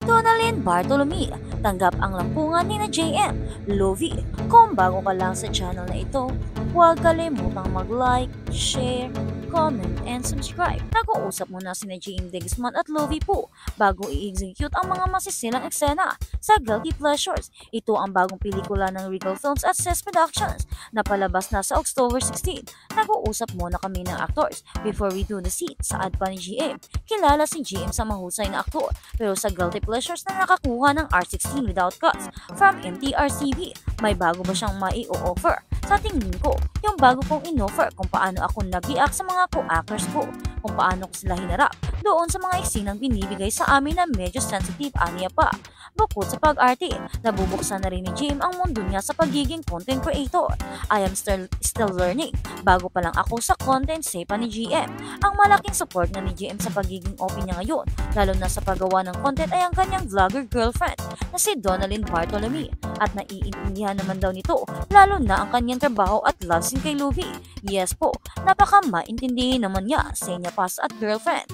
Donalyn Bartolome, tanggap ang lampungan ni na JM, Lovie. Kung bago ka lang sa channel na ito, huwag kalimutang mag-like, share, comment, and subscribe. Nag-uusap muna si na JM De Guzman at Lovie po bago i-execute ang mga masisilang eksena sa Guilty Pleasures. Ito ang bagong pelikula ng Regal Films at CES Productions na palabas na sa October 16. Nag-uusap muna kami ng actors before we do the scene. Saad pa ni GM, kilala si GM sa mahusay na aktor pero sa Guilty Pleasures na nakakuha ng R16 without cuts from MTRCB. May bago ba siyang mai-o-offer? Sa tingin ko, yung bago kong in-offer kung paano ako nag-react sa mga co-actors ko, kung paano ko sila hinarap doon sa mga eksinang binibigay sa amin na medyo sensitive aniya pa. Bukod sa pag-arte, nabubuksan na rin ni Jim ang mundo niya sa pagiging content creator. I am still learning. Bago pa lang ako sa content, say pa ni GM. Ang malaking support na ni GM sa pagiging open niya ngayon, lalo na sa paggawa ng content ay ang kanyang vlogger girlfriend na si Donalyn Bartolome. At naiintindihan naman daw nito, lalo na ang kanyang trabaho at love scene kay Lovie. Yes po, napaka-maintindihin naman niya, say niya pas at girlfriend.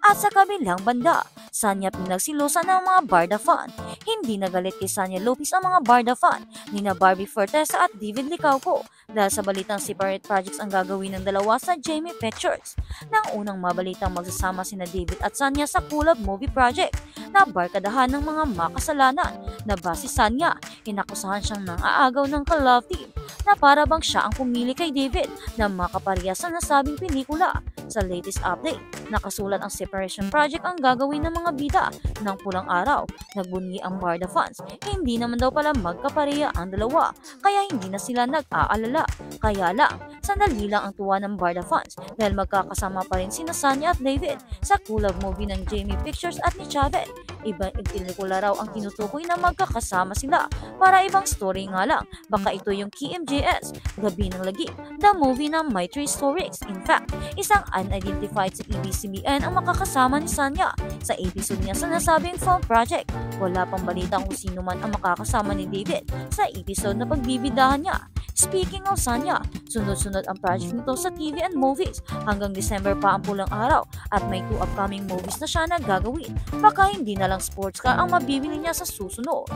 At sa kabilang banda, Sanya pinagsilusan ng mga Barda fan. Hindi nagalit kay Sanya Lopez ang mga Barda fan ni na Barbie Fortesa at David Licauco dahil sa balitang separate projects ang gagawin ng dalawa sa Jamie Pictures. Nang unang mabalitang magsasama sina David at Sanya sa collab movie project na barkadahan ng mga makasalanan na base Sanya, inakusahan siyang nang aagaw ng ka-love team na para bang siya ang pumili kay David na makaparehas sa nasabing pelikula. Sa latest update, nakasulat ang separation project ang gagawin ng mga bida ng Pulang Araw. Nagbunyi ang Barda fans. Hindi naman daw pala magkapareha ang dalawa, kaya hindi na sila nag-aalala. Kaya lang, sandali lang ang tuwa ng Barda fans dahil magkakasama pa rin sina Sanya at David sa collab movie ng Jamie Pictures at ni Chavez. Ibang pelikula raw ang tinutukoy na magkakasama sila. Para ibang story nga lang, baka ito yung KMJS, Gabi ng Lagi, the movie ng My Three Stories. In fact, isang unidentified sa ABS-CBN ang makakasama ni Sanya sa episode niya sa nasabing film project. Wala pang balita kung sino man ang makakasama ni David sa episode na pagbibidahan niya. Speaking of Sanya, sunod-sunod ang project nito sa TV and movies. Hanggang December pa ang Pulang Araw at may 2 upcoming movies na siya na gagawin. Baka hindi na lang sports car ang mabibili niya sa susunod.